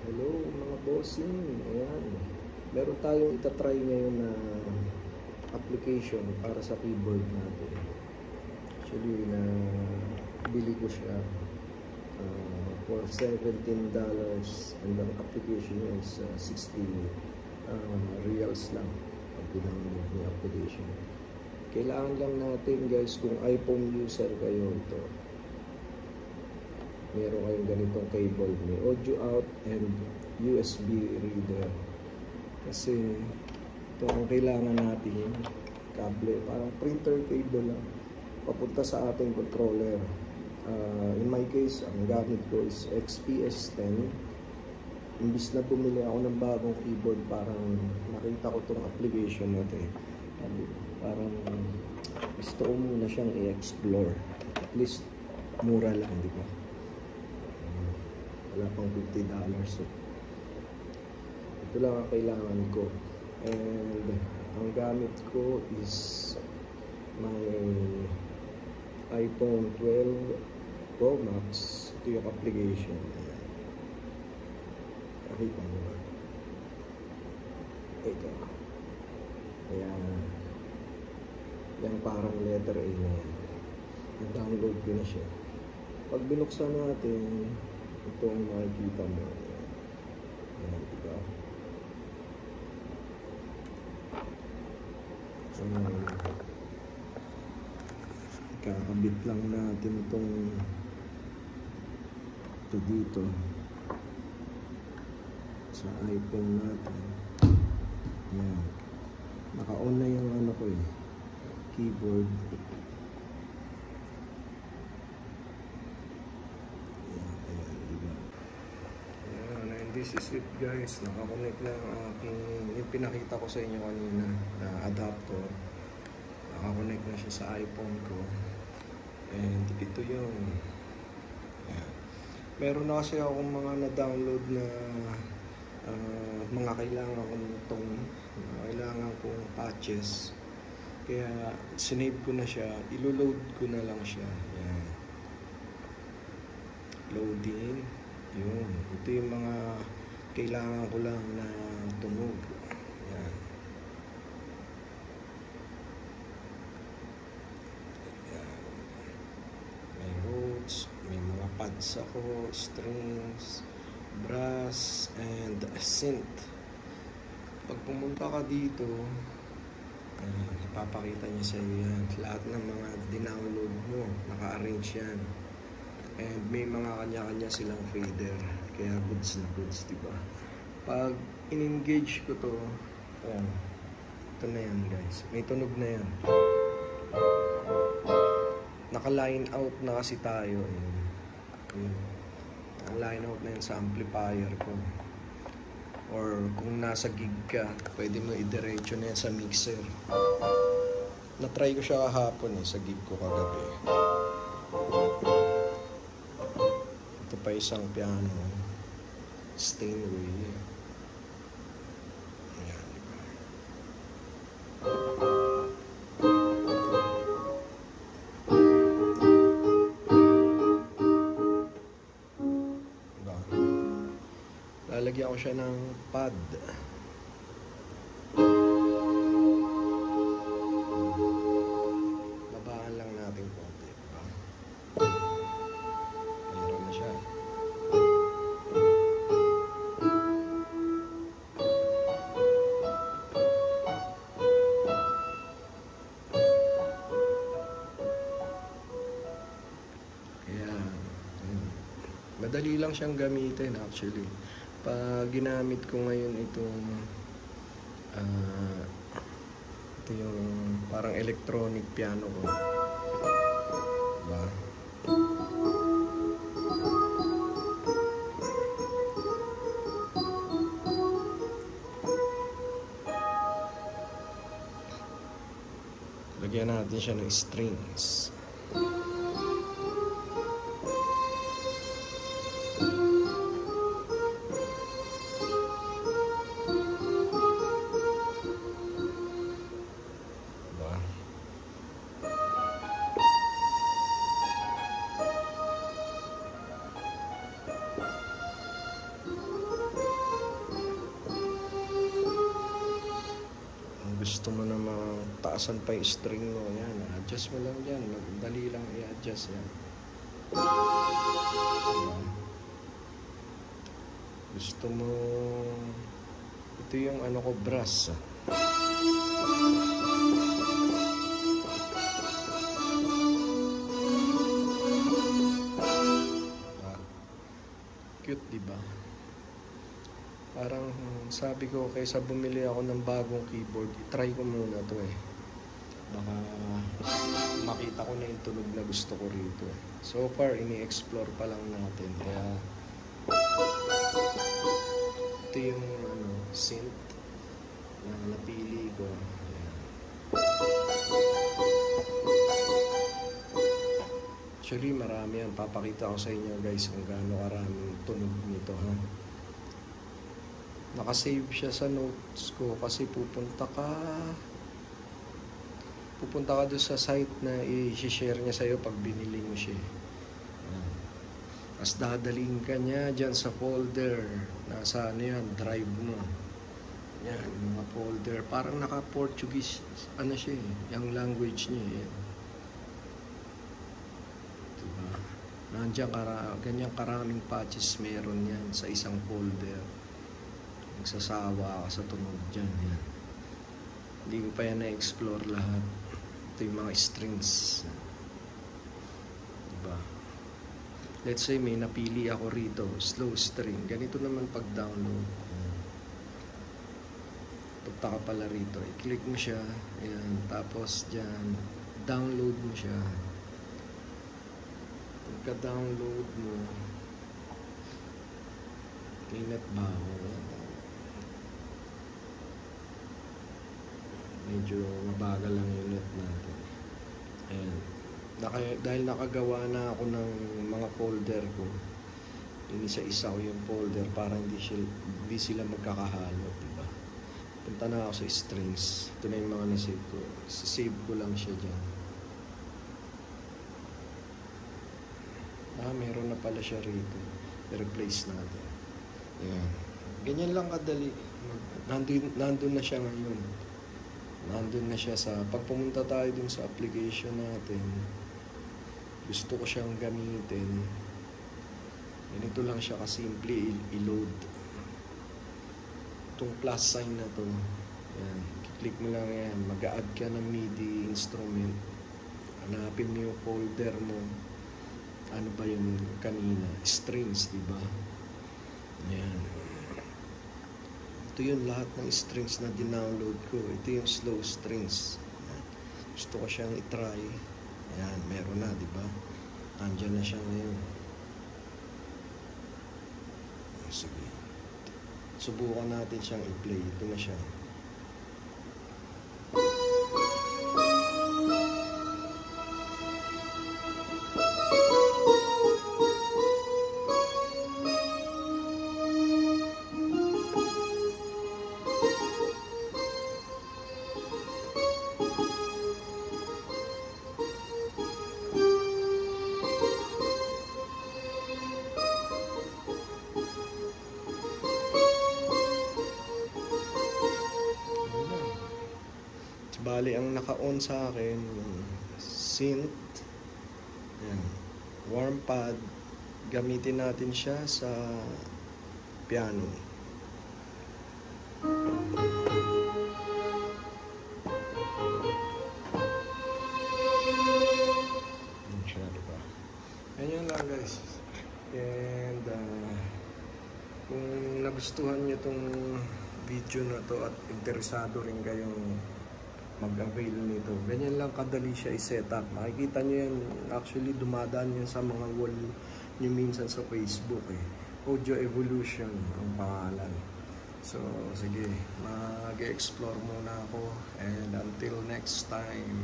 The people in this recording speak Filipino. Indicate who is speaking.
Speaker 1: Hello mga bossing, ayan. Meron tayong itatry ngayon na application para sa keyboard natin. Actually, bili ko siya for $17 and ang application niya is 60 reals lang pag pinanood yung application. Kailangan lang natin guys, kung iPhone user kayo, ito meron kayong ganitong cable, may audio out and USB reader. Kasi ito ang kailangan natin, kable, parang printer cable lang papunta sa ating controller. In my case, ang gamit ko is XPS 10. Imbis na bumili ako ng bagong keyboard, parang nakita ko itong application na ito. Parang gusto ko muna siyang i-explore. At least mura lang, di ba? Wala pang $50. So, ito lang ang kailangan ko. And ang gamit ko is my iPhone 12 Pro Max. Ito yung application. Nakita nyo ba? Ito. Ayan. Yung parang letter A na yan. I-download ko na siya. Pag binuksan natin, ito ang makikita mo. Ayan, diba? Kakabit lang natin itong ito dito sa iPhone natin. Ayan. Naka-on na yung ano ko keyboard. This is it guys, nakakonect na ang aking, yung pinakita ko sa inyo kanina na adapter, nakakonect na siya sa iPhone ko. And ito yung meron na kasi akong mga na-download na mga kailangan kong patches, kaya sinave ko na siya, ilo-load ko na lang siya. Yan. Loading. Yun, ito yung mga kailangan ko lang na tunog. Yan. Yan. May roots, may mga pads ako, strings, brass, and synth. Pag pumunta ka dito, ipapakita niya sa iyo yan. Lahat ng mga dinownload mo, naka-arrange yan. And may mga kanya-kanya silang fader. Kaya goods na goods, diba? Pag in-engage ko to, ayan, ito na yan guys. May tunog na yan. Naka-line out na kasi tayo. Naka-line out na yan sa amplifier ko. Or kung nasa gig ka, pwede mo i-diretso na yan sa mixer. Na-try ko siya kahapon sa gig ko kagabi. Ito pa isang piano, Steinway. Ayan, diba? Diba? Lalagyan ko siya ng pad. Babaan lang natin konti. Diba? Meron na siya. Madali lang siyang gamitin actually. Pag ginamit ko ngayon itong ito yung parang electronic piano ko. Diba? Lagyan natin siya ng strings. gusto mo namang taasan pa yung string mo, yan, adjust mo lang yan, dali lang i-adjust yan. Gusto mo, ito yung ano ko, brass. Cute, diba? Parang sabi ko, kaysa bumili ako ng bagong keyboard, try ko muna to eh. Baka makita ko na yung tunog na gusto ko rito eh. So far, ini-explore pa lang natin. Kaya ito yung synth na napili ko. Ayan. Actually, marami yan. Papakita ko sa inyo guys kung gaano karaming tunog nito, ha. Nakasave siya sa notes ko kasi pupunta ka doon sa site na i-share niya sa'yo pag binili mo siya. Tapos dadalhin ka niya dyan sa folder. Nasa ano yan, drive mo. Yan, yung mga folder. Parang naka-Portuguese, ano siya eh, yung language niya eh. Diba? Nandiyan ganyang karaming patches meron yan sa isang folder. Magsasawa ka sa tunog dyan. Yan. Hindi ko pa yan na-explore lahat. Ito yung mga strings. Diba? Let's say may napili ako rito, slow string. Ganito naman pag download. Punta ka pala rito. I-click mo siya. Ayan. Tapos dyan, download mo siya. Pagka-download mo, may net baho. Medyo mabagal lang yung net natin. Ayan. Dahil nakagawa na ako ng mga folder ko, inisa-isa ko yung folder para hindi sila magkakahalo, diba? Punta na ako sa strings. Ito na yung mga nasave ko. Save ko lang siya dyan. Meron na pala siya rito. I-replace natin. Ayan. Ganyan lang kadali. Nandun na siya ngayon. Nandun na siya sa, pag pumunta tayo dun sa application natin, gusto ko siyang gamitin, ganito lang siya kasimple i-load. Itong plus sign na to, yan, click mo lang yan, mag-a-add ka ng MIDI instrument, hanapin mo yung folder mo, ano ba yung kanina, strings, diba? Yan. Ito yung lahat ng strings na dinownload ko. Ito yung slow strings. Ayan. Gusto ko siyang itry. Ayan, meron na, di ba? Andiyan na siya ngayon. Sige. Subukan natin siyang i-play. Ito na siya. Bali, ang naka-on sa akin, synth, yan, warm pad, gamitin natin siya sa piano. Yan siya, diba? Ganyan lang guys. And kung nagustuhan nyo itong video na to at interesado rin kayong mag-avail nito, ganyan lang kadali siya i-setup. Makikita nyo yan, actually dumadaan yan sa mga wall nyo minsan sa Facebook eh. Audio Evolution ang pangalan. So sige, mag-explore muna ako, and until next time.